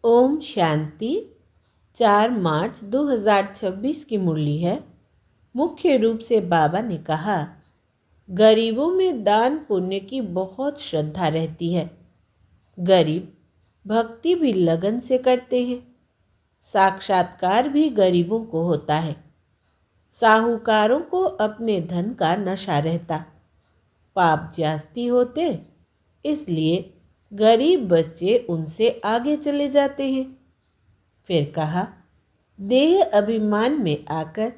ओम शांति। 4 मार्च 2026 की मुरली है। मुख्य रूप से बाबा ने कहा, गरीबों में दान पुण्य की बहुत श्रद्धा रहती है। गरीब भक्ति भी लगन से करते हैं। साक्षात्कार भी गरीबों को होता है। साहूकारों को अपने धन का नशा रहता, पाप जास्ती होते, इसलिए गरीब बच्चे उनसे आगे चले जाते हैं। फिर कहा, देह अभिमान में आकर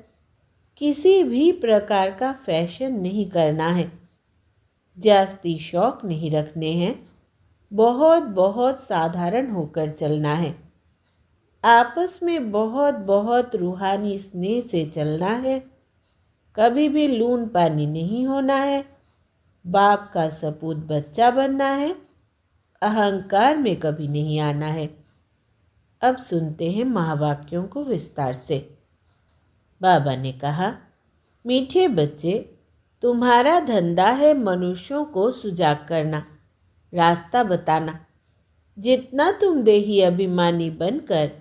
किसी भी प्रकार का फैशन नहीं करना है, जास्ती शौक नहीं रखने हैं, बहुत बहुत साधारण होकर चलना है। आपस में बहुत बहुत रूहानी स्नेह से चलना है। कभी भी लून पानी नहीं होना है। बाप का सपूत बच्चा बनना है। अहंकार में कभी नहीं आना है। अब सुनते हैं महावाक्यों को विस्तार से। बाबा ने कहा, मीठे बच्चे, तुम्हारा धंधा है मनुष्यों को सुजाग करना, रास्ता बताना। जितना तुम देही अभिमानी बनकर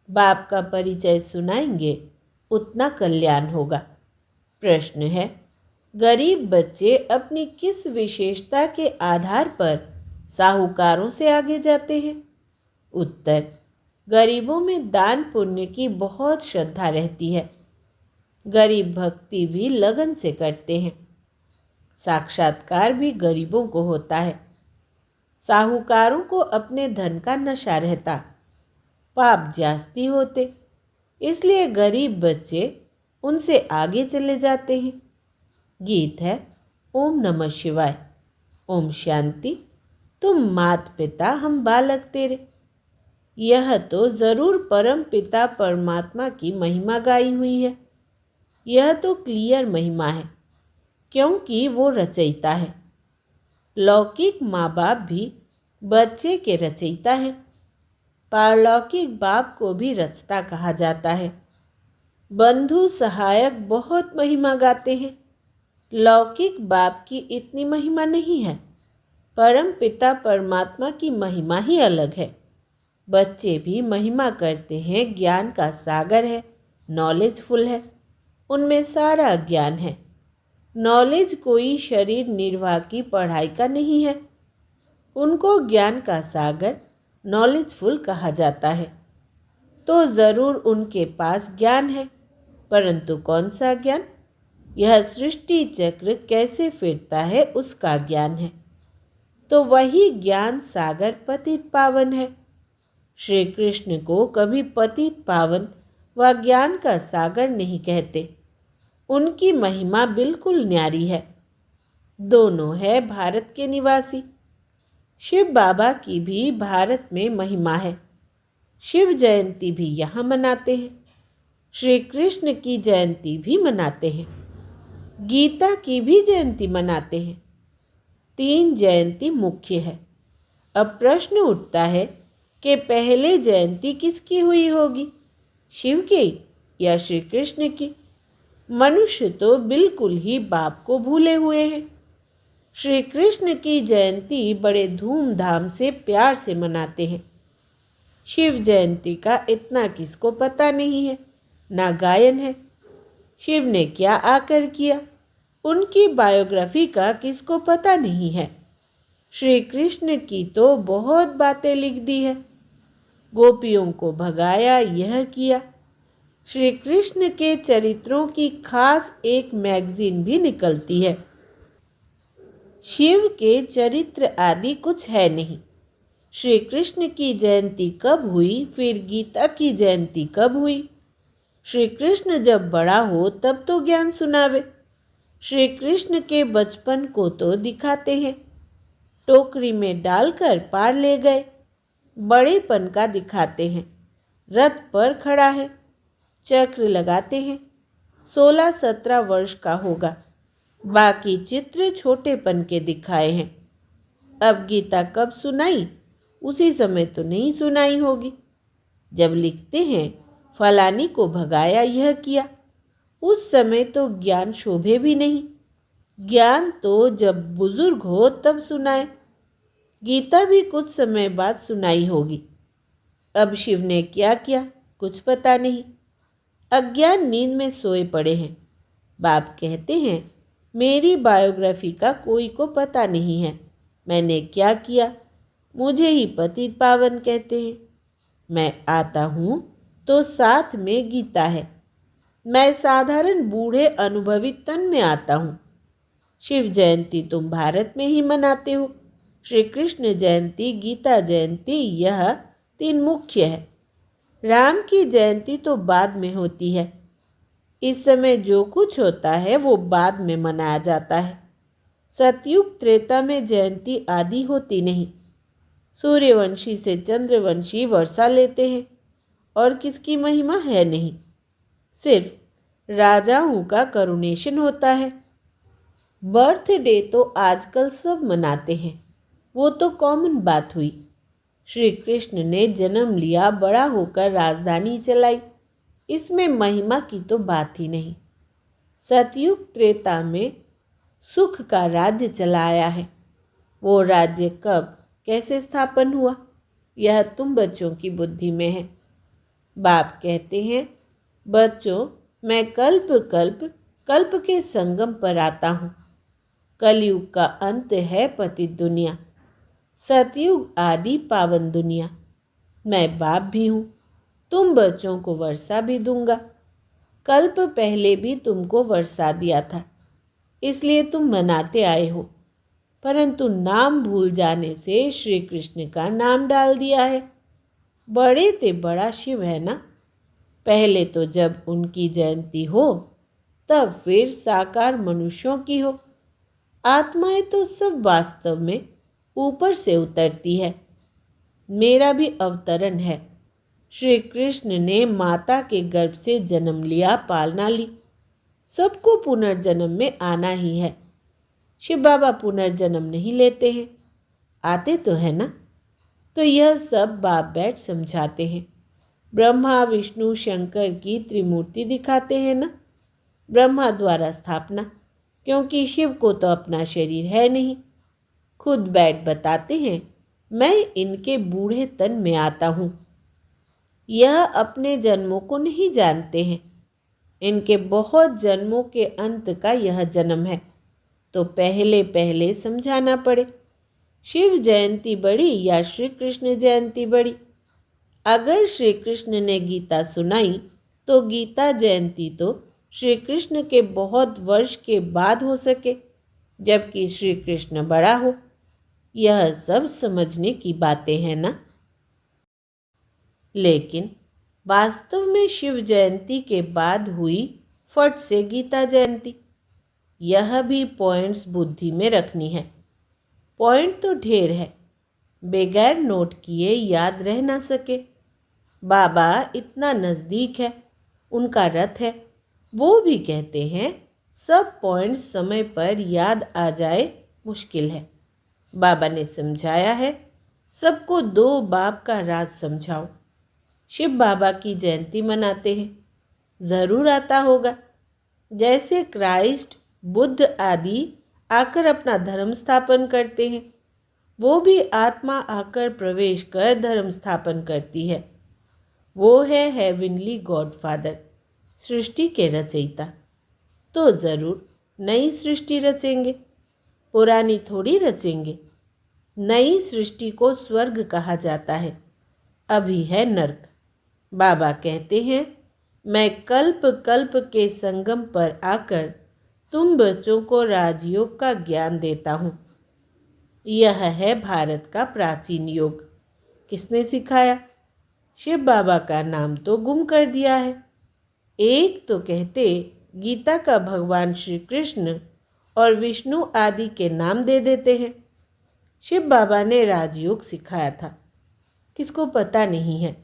बाप का परिचय सुनाएंगे, उतना कल्याण होगा। प्रश्न है, गरीब बच्चे अपनी किस विशेषता के आधार पर साहूकारों से आगे जाते हैं? उत्तर, गरीबों में दान पुण्य की बहुत श्रद्धा रहती है। गरीब भक्ति भी लगन से करते हैं। साक्षात्कार भी गरीबों को होता है। साहूकारों को अपने धन का नशा रहता, पाप जास्ती होते, इसलिए गरीब बच्चे उनसे आगे चले जाते हैं। गीत है ओम नमः शिवाय। ओम शांति। तुम मात पिता, हम बालक तेरे। यह तो जरूर परम पिता परमात्मा की महिमा गाई हुई है। यह तो क्लियर महिमा है, क्योंकि वो रचयिता है। लौकिक माँ बाप भी बच्चे के रचयिता हैं। पारलौकिक बाप को भी रचता कहा जाता है। बंधु सहायक बहुत महिमा गाते हैं। लौकिक बाप की इतनी महिमा नहीं है। परम पिता परमात्मा की महिमा ही अलग है। बच्चे भी महिमा करते हैं। ज्ञान का सागर है, नॉलेजफुल है, उनमें सारा ज्ञान है। नॉलेज कोई शरीर निर्वाह की पढ़ाई का नहीं है। उनको ज्ञान का सागर, नॉलेजफुल कहा जाता है। तो ज़रूर उनके पास ज्ञान है, परंतु कौन सा ज्ञान? यह सृष्टि चक्र कैसे फिरता है, उसका ज्ञान है। तो वही ज्ञान सागर पतित पावन है। श्री कृष्ण को कभी पतित पावन व ज्ञान का सागर नहीं कहते। उनकी महिमा बिल्कुल न्यारी है। दोनों है भारत के निवासी। शिव बाबा की भी भारत में महिमा है। शिव जयंती भी यहाँ मनाते हैं। श्री कृष्ण की जयंती भी मनाते हैं। गीता की भी जयंती मनाते हैं। 3 जयंती मुख्य है। अब प्रश्न उठता है कि पहले जयंती किसकी हुई होगी, शिव की या श्री कृष्ण की? मनुष्य तो बिल्कुल ही बाप को भूले हुए हैं। श्री कृष्ण की जयंती बड़े धूमधाम से प्यार से मनाते हैं। शिव जयंती का इतना किसको पता नहीं है, ना गायन है। शिव ने क्या आकर किया, उनकी बायोग्राफी का किसको पता नहीं है। श्री कृष्ण की तो बहुत बातें लिख दी है। गोपियों को भगाया, यह किया। श्री कृष्ण के चरित्रों की खास एक मैगजीन भी निकलती है। शिव के चरित्र आदि कुछ है नहीं। श्री कृष्ण की जयंती कब हुई, फिर गीता की जयंती कब हुई? श्री कृष्ण जब बड़ा हो तब तो ज्ञान सुनावे। श्री कृष्ण के बचपन को तो दिखाते हैं। टोकरी में डालकर पार ले गए, बड़ेपन का दिखाते हैं। रथ पर खड़ा है, चक्र लगाते हैं। 16-17 वर्ष का होगा। बाकी चित्र छोटेपन के दिखाए हैं। अब गीता कब सुनाई, उसी समय तो नहीं सुनाई होगी। जब लिखते हैं फलानी को भगाया, यह किया, उस समय तो ज्ञान शोभे भी नहीं। ज्ञान तो जब बुजुर्ग हो तब सुनाए। गीता भी कुछ समय बाद सुनाई होगी। अब शिव ने क्या किया कुछ पता नहीं। अज्ञान नींद में सोए पड़े हैं। बाप कहते हैं मेरी बायोग्राफी का कोई को पता नहीं है। मैंने क्या किया, मुझे ही पतित पावन कहते हैं। मैं आता हूँ तो साथ में गीता है। मैं साधारण बूढ़े अनुभवी तन में आता हूँ। शिव जयंती तुम भारत में ही मनाते हो। श्री कृष्ण जयंती, गीता जयंती, यह तीन मुख्य है। राम की जयंती तो बाद में होती है। इस समय जो कुछ होता है वो बाद में मनाया जाता है। सतयुग त्रेता में जयंती आदि होती नहीं। सूर्यवंशी से चंद्रवंशी वर्षा लेते हैं और किसकी महिमा है नहीं। सिर्फ राजाओं का करुणेशन होता है। बर्थडे तो आजकल सब मनाते हैं, वो तो कॉमन बात हुई। श्री कृष्ण ने जन्म लिया, बड़ा होकर राजधानी चलाई, इसमें महिमा की तो बात ही नहीं। सतयुग त्रेता में सुख का राज्य चलाया है। वो राज्य कब कैसे स्थापन हुआ, यह तुम बच्चों की बुद्धि में है। बाप कहते हैं बच्चों, मैं कल्प कल्प कल्प के संगम पर आता हूँ। कलयुग का अंत है पतित दुनिया, सतयुग आदि पावन दुनिया। मैं बाप भी हूँ, तुम बच्चों को वर्षा भी दूंगा। कल्प पहले भी तुमको वर्षा दिया था, इसलिए तुम मनाते आए हो, परंतु नाम भूल जाने से श्री कृष्ण का नाम डाल दिया है। बड़े ते बड़ा शिव है ना। पहले तो जब उनकी जयंती हो तब फिर साकार मनुष्यों की हो। आत्माएं तो सब वास्तव में ऊपर से उतरती है। मेरा भी अवतरण है। श्री कृष्ण ने माता के गर्भ से जन्म लिया, पालना ली। सबको पुनर्जन्म में आना ही है। शिव बाबा पुनर्जन्म नहीं लेते हैं, आते तो है ना। तो यह सब बाप बैठ समझाते हैं। ब्रह्मा विष्णु शंकर की त्रिमूर्ति दिखाते हैं ना। ब्रह्मा द्वारा स्थापना, क्योंकि शिव को तो अपना शरीर है नहीं। खुद बैठ बताते हैं मैं इनके बूढ़े तन में आता हूँ। यह अपने जन्मों को नहीं जानते हैं। इनके बहुत जन्मों के अंत का यह जन्म है, तो पहले पहले समझाना पड़े। शिव जयंती बड़ी या श्री कृष्ण जयंती बड़ी। अगर श्री कृष्ण ने गीता सुनाई तो गीता जयंती तो श्री कृष्ण के बहुत वर्ष के बाद हो सके, जबकि श्री कृष्ण बड़ा हो। यह सब समझने की बातें हैं ना। लेकिन वास्तव में शिव जयंती के बाद हुई फट से गीता जयंती। यह भी पॉइंट्स बुद्धि में रखनी है। पॉइंट तो ढेर है, बगैर नोट किए याद रह ना सके। बाबा इतना नज़दीक है, उनका रथ है। वो भी कहते हैं सब पॉइंट समय पर याद आ जाए मुश्किल है। बाबा ने समझाया है सबको दो बाप का राज समझाओ। शिव बाबा की जयंती मनाते हैं, ज़रूर आता होगा। जैसे क्राइस्ट, बुद्ध आदि आकर अपना धर्म स्थापन करते हैं, वो भी आत्मा आकर प्रवेश कर धर्म स्थापन करती है। वो है हेवनली गॉडफादर, सृष्टि के रचयिता। तो ज़रूर नई सृष्टि रचेंगे, पुरानी थोड़ी रचेंगे। नई सृष्टि को स्वर्ग कहा जाता है, अभी है नर्क। बाबा कहते हैं मैं कल्प कल्प के संगम पर आकर तुम बच्चों को राजयोग का ज्ञान देता हूँ। यह है भारत का प्राचीन योग। किसने सिखाया? शिव बाबा का नाम तो गुम कर दिया है। एक तो कहते गीता का भगवान श्री कृष्ण और विष्णु आदि के नाम दे देते हैं। शिव बाबा ने राजयोग सिखाया था, किसको पता नहीं है।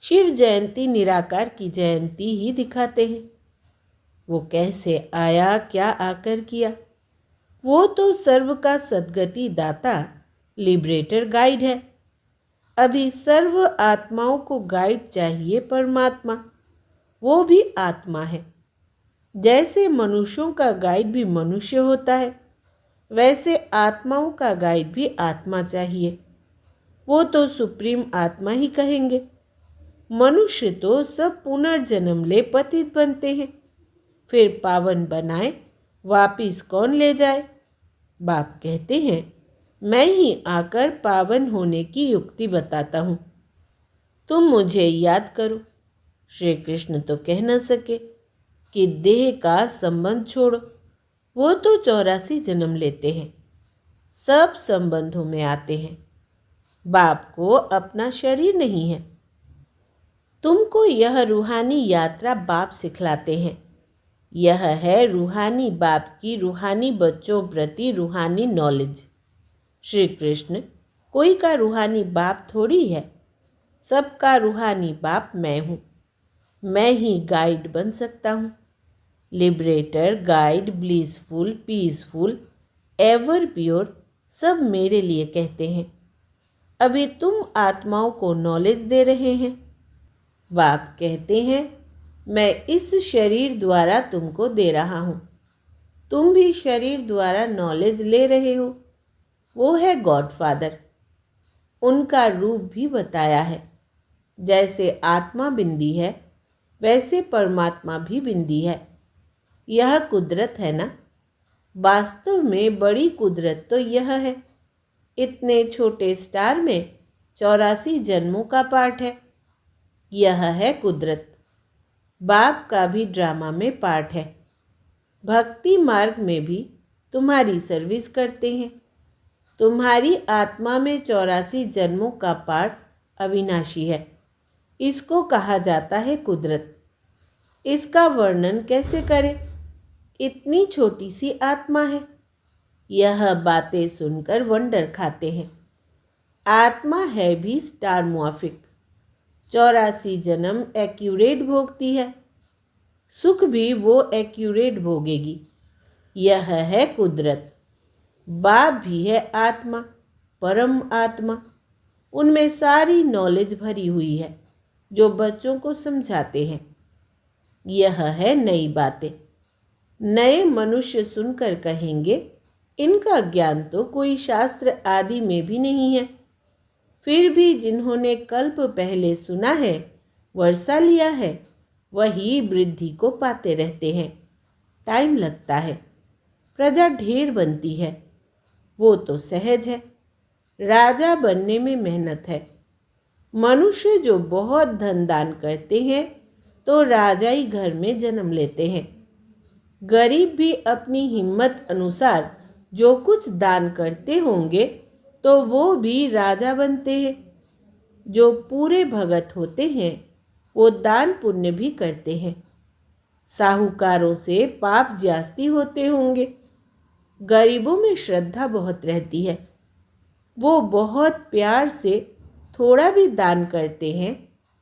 शिव जयंती निराकार की जयंती ही दिखाते हैं। वो कैसे आया, क्या आकर किया? वो तो सर्व का सद्गति दाता, लिबरेटर गाइड है। अभी सर्व आत्माओं को गाइड चाहिए परमात्मा, वो भी आत्मा है। जैसे मनुष्यों का गाइड भी मनुष्य होता है, वैसे आत्माओं का गाइड भी आत्मा चाहिए। वो तो सुप्रीम आत्मा ही कहेंगे। मनुष्य तो सब पुनर्जन्म ले पतित बनते हैं, फिर पावन बनाए वापिस कौन ले जाए? बाप कहते हैं, मैं ही आकर पावन होने की युक्ति बताता हूँ, तुम मुझे याद करो। श्री कृष्ण तो कह न सके कि देह का संबंध छोड़ो, वो तो 84 जन्म लेते हैं, सब संबंधों में आते हैं। बाप को अपना शरीर नहीं है। तुमको यह रूहानी यात्रा बाप सिखलाते हैं। यह है रूहानी बाप की रूहानी बच्चों प्रति रूहानी नॉलेज। श्री कृष्ण कोई का रूहानी बाप थोड़ी है, सबका रूहानी बाप मैं हूँ। मैं ही गाइड बन सकता हूँ। Liberator, guide, blissful, peaceful, ever pure, सब मेरे लिए कहते हैं। अभी तुम आत्माओं को नॉलेज दे रहे हैं। बाप कहते हैं, मैं इस शरीर द्वारा तुमको दे रहा हूँ। तुम भी शरीर द्वारा नॉलेज ले रहे हो। वो है गॉड फादर। उनका रूप भी बताया है। जैसे आत्मा बिंदी है, वैसे परमात्मा भी बिंदी है। यह कुदरत है ना? वास्तव में बड़ी कुदरत तो यह है। इतने छोटे स्टार में 84 जन्मों का पार्ट है। यह है कुदरत। बाप का भी ड्रामा में पार्ट है। भक्ति मार्ग में भी तुम्हारी सर्विस करते हैं। तुम्हारी आत्मा में 84 जन्मों का पार्ट अविनाशी है। इसको कहा जाता है कुदरत। इसका वर्णन कैसे करें? इतनी छोटी सी आत्मा है। यह बातें सुनकर वंडर खाते हैं। आत्मा है भी स्टार मुआफिक। 84 जन्म एक्यूरेट भोगती है। सुख भी वो एक्यूरेट भोगेगी। यह है कुदरत। बाप भी है आत्मा, परम आत्मा। उनमें सारी नॉलेज भरी हुई है जो बच्चों को समझाते हैं। यह है नई बातें। नए मनुष्य सुनकर कहेंगे, इनका ज्ञान तो कोई शास्त्र आदि में भी नहीं है। फिर भी जिन्होंने कल्प पहले सुना है, वर्षा लिया है, वही वृद्धि को पाते रहते हैं। टाइम लगता है, प्रजा ढेर बनती है, वो तो सहज है। राजा बनने में मेहनत है। मनुष्य जो बहुत धन दान करते हैं तो राजाई घर में जन्म लेते हैं। गरीब भी अपनी हिम्मत अनुसार जो कुछ दान करते होंगे तो वो भी राजा बनते हैं। जो पूरे भगत होते हैं वो दान पुण्य भी करते हैं। साहूकारों से पाप जास्ती होते होंगे। गरीबों में श्रद्धा बहुत रहती है। वो बहुत प्यार से थोड़ा भी दान करते हैं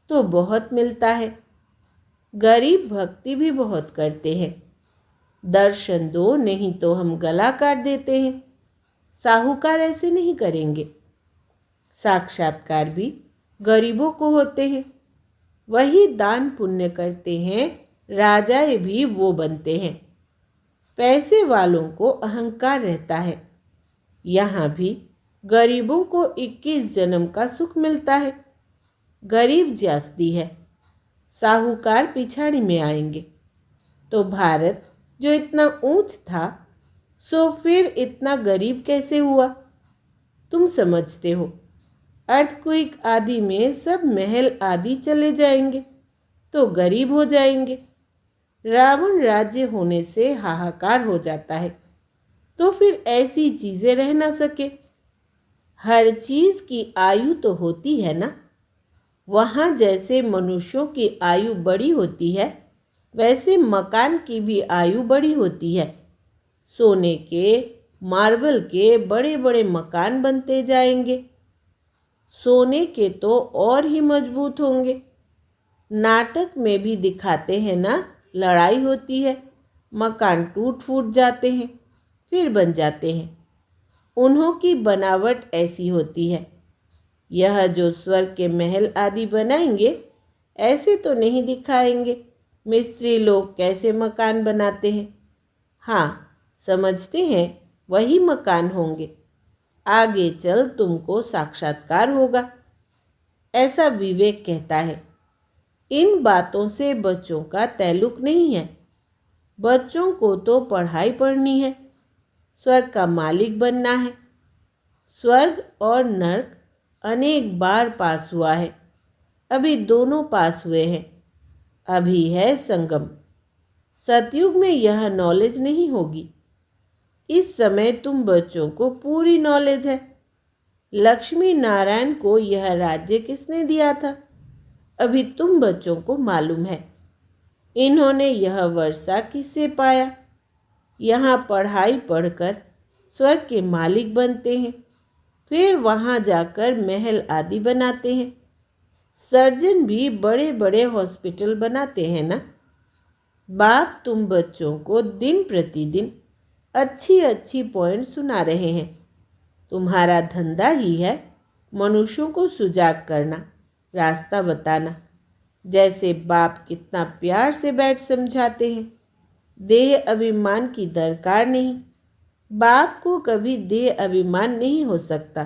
तो बहुत मिलता है। गरीब भक्ति भी बहुत करते हैं। दर्शन दो नहीं तो हम गला काट देते हैं। साहूकार ऐसे नहीं करेंगे। साक्षात्कार भी गरीबों को होते हैं। वही दान पुण्य करते हैं, राजाएं भी वो बनते हैं। पैसे वालों को अहंकार रहता है। यहाँ भी गरीबों को 21 जन्म का सुख मिलता है। गरीब जास्ती है, साहूकार पिछाड़ी में आएंगे। तो भारत जो इतना ऊंच था, सो फिर इतना गरीब कैसे हुआ? तुम समझते हो, अर्थक्वेक आदि में सब महल आदि चले जाएंगे तो गरीब हो जाएंगे। रावण राज्य होने से हाहाकार हो जाता है, तो फिर ऐसी चीजें रह ना सके। हर चीज की आयु तो होती है ना। वहाँ जैसे मनुष्यों की आयु बड़ी होती है, वैसे मकान की भी आयु बड़ी होती है। सोने के, मार्बल के बड़े बड़े मकान बनते जाएंगे। सोने के तो और ही मजबूत होंगे। नाटक में भी दिखाते हैं ना, लड़ाई होती है, मकान टूट फूट जाते हैं, फिर बन जाते हैं। उन्हों की बनावट ऐसी होती है। यह जो स्वर्ग के महल आदि बनाएंगे, ऐसे तो नहीं दिखाएंगे मिस्त्री लोग कैसे मकान बनाते हैं। हाँ, समझते हैं वही मकान होंगे। आगे चल तुमको साक्षात्कार होगा, ऐसा विवेक कहता है। इन बातों से बच्चों का ताल्लुक नहीं है। बच्चों को तो पढ़ाई पढ़नी है, स्वर्ग का मालिक बनना है। स्वर्ग और नर्क अनेक बार पास हुआ है, अभी दोनों पास हुए हैं। अभी है संगम। सतयुग में यह नॉलेज नहीं होगी। इस समय तुम बच्चों को पूरी नॉलेज है। लक्ष्मी नारायण को यह राज्य किसने दिया था, अभी तुम बच्चों को मालूम है। इन्होंने यह वर्षा किससे पाया। यहाँ पढ़ाई पढ़कर स्वर्ग के मालिक बनते हैं, फिर वहाँ जाकर महल आदि बनाते हैं। सर्जन भी बड़े बड़े हॉस्पिटल बनाते हैं ना। बाप तुम बच्चों को दिन प्रतिदिन अच्छी अच्छी पॉइंट सुना रहे हैं। तुम्हारा धंधा ही है मनुष्यों को सुजाग करना, रास्ता बताना। जैसे बाप कितना प्यार से बैठ समझाते हैं। देह अभिमान की दरकार नहीं। बाप को कभी देह अभिमान नहीं हो सकता।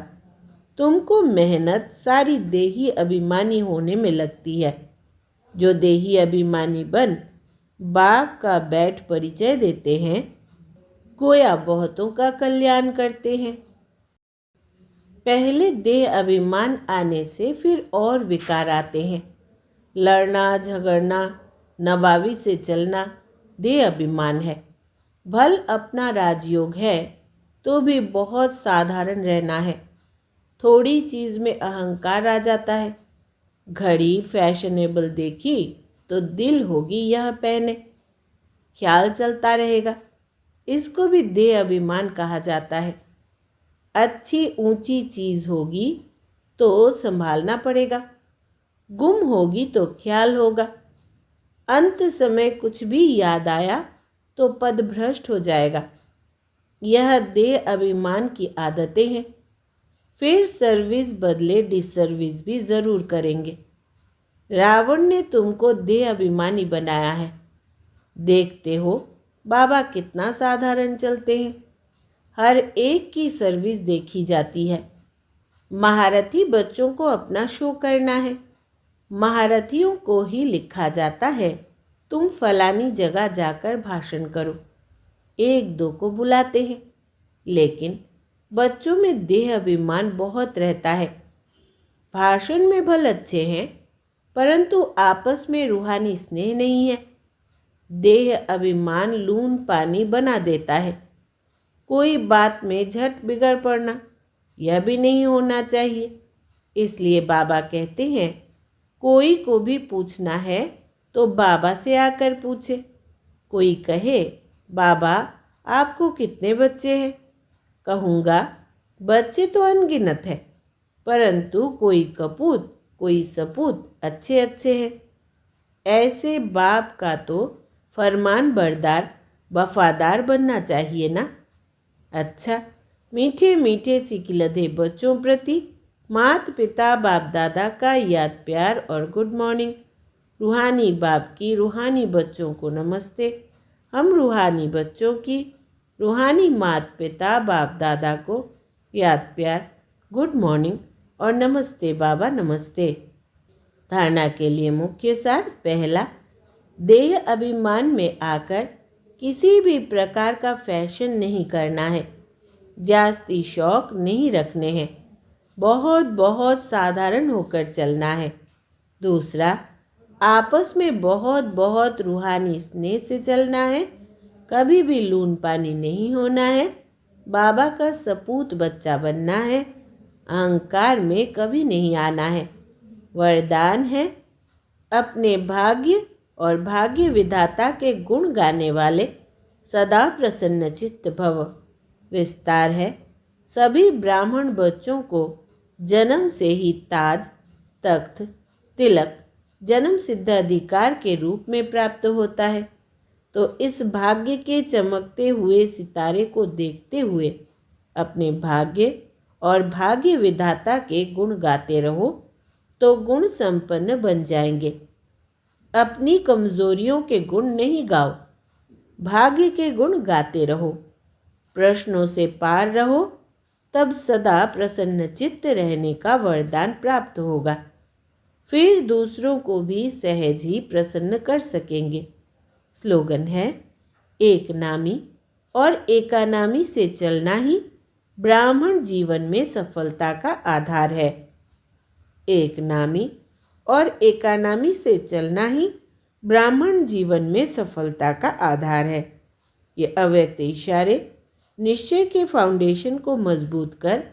तुमको मेहनत सारी देही अभिमानी होने में लगती है। जो देही अभिमानी बन बाप का बैठ परिचय देते हैं, गोया बहुतों का कल्याण करते हैं। पहले देह अभिमान आने से फिर और विकार आते हैं। लड़ना झगड़ना, नवाबी से चलना देह अभिमान है। भल अपना राजयोग है तो भी बहुत साधारण रहना है। थोड़ी चीज़ में अहंकार आ जाता है। घड़ी फैशनेबल देखी तो दिल होगी यह पहने, ख्याल चलता रहेगा। इसको भी देह अभिमान कहा जाता है। अच्छी ऊंची चीज़ होगी तो संभालना पड़ेगा, गुम होगी तो ख्याल होगा। अंत समय कुछ भी याद आया तो पद भ्रष्ट हो जाएगा। यह देह अभिमान की आदतें हैं। फिर सर्विस बदले डिसर्विस भी ज़रूर करेंगे। रावण ने तुमको देह अभिमानी बनाया है। देखते हो बाबा कितना साधारण चलते हैं। हर एक की सर्विस देखी जाती है। महारथी बच्चों को अपना शो करना है। महारथियों को ही लिखा जाता है तुम फलानी जगह जाकर भाषण करो। एक दो को बुलाते हैं, लेकिन बच्चों में देह अभिमान बहुत रहता है। भाषण में भले अच्छे हैं, परंतु आपस में रूहानी स्नेह नहीं है। देह अभिमान लून पानी बना देता है। कोई बात में झट बिगड़ पड़ना, यह भी नहीं होना चाहिए। इसलिए बाबा कहते हैं कोई को भी पूछना है तो बाबा से आकर पूछे। कोई कहे बाबा आपको कितने बच्चे हैं, कहूँगा बच्चे तो अनगिनत है, परंतु कोई कपूत कोई सपूत अच्छे अच्छे हैं। ऐसे बाप का तो फरमान बरदार वफादार बनना चाहिए ना। अच्छा, मीठे मीठे सिकिलधे बच्चों प्रति माता पिता बाप दादा का याद प्यार और गुड मॉर्निंग। रूहानी बाप की रूहानी बच्चों को नमस्ते। हम रूहानी बच्चों की रूहानी माता पिता बाप दादा को याद प्यार, गुड मॉर्निंग और नमस्ते बाबा नमस्ते। धारणा के लिए मुख्य सार। पहला, देह अभिमान में आकर किसी भी प्रकार का फैशन नहीं करना है। जास्ती शौक नहीं रखने हैं। बहुत बहुत साधारण होकर चलना है। दूसरा, आपस में बहुत बहुत रूहानी स्नेह से चलना है। कभी भी लून पानी नहीं होना है। बाबा का सपूत बच्चा बनना है। अहंकार में कभी नहीं आना है। वरदान है अपने भाग्य और भाग्य विधाता के गुण गाने वाले सदा प्रसन्न चित्त भव। विस्तार है सभी ब्राह्मण बच्चों को जन्म से ही ताज, तख्त, तिलक, जन्म सिद्ध अधिकार के रूप में प्राप्त होता है। तो इस भाग्य के चमकते हुए सितारे को देखते हुए अपने भाग्य और भाग्य विधाता के गुण गाते रहो तो गुण संपन्न बन जाएंगे। अपनी कमजोरियों के गुण नहीं गाओ, भाग्य के गुण गाते रहो। प्रश्नों से पार रहो, तब सदा प्रसन्नचित्त रहने का वरदान प्राप्त होगा। फिर दूसरों को भी सहज ही प्रसन्न कर सकेंगे। स्लोगन है, एक नामी और एकानामी से चलना ही ब्राह्मण जीवन में सफलता का आधार है। एक नामी और एकानामी से चलना ही ब्राह्मण जीवन में सफलता का आधार है। ये अव्यक्त इशारे निश्चय के फाउंडेशन को मजबूत कर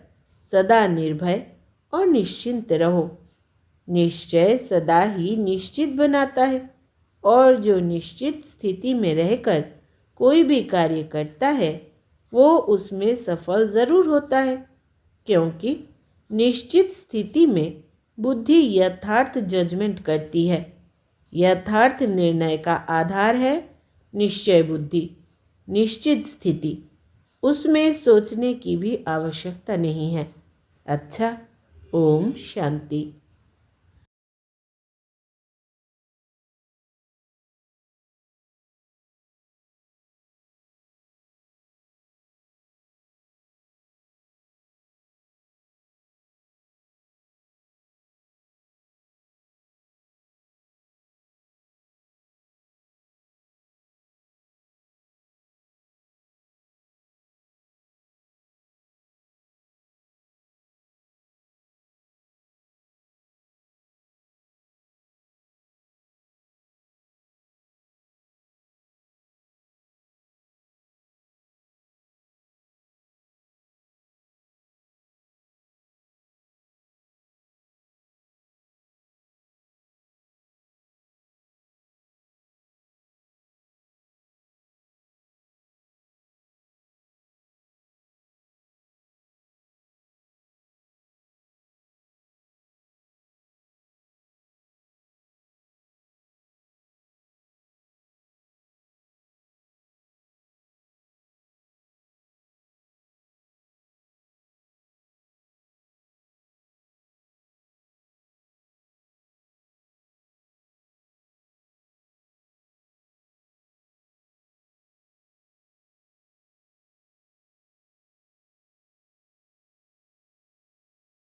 सदा निर्भय और निश्चिंत रहो। निश्चय सदा ही निश्चित बनाता है और जो निश्चित स्थिति में रहकर कोई भी कार्य करता है वो उसमें सफल ज़रूर होता है, क्योंकि निश्चित स्थिति में बुद्धि यथार्थ जजमेंट करती है। यथार्थ निर्णय का आधार है निश्चय बुद्धि, निश्चित स्थिति। उसमें सोचने की भी आवश्यकता नहीं है। अच्छा, ओम शांति।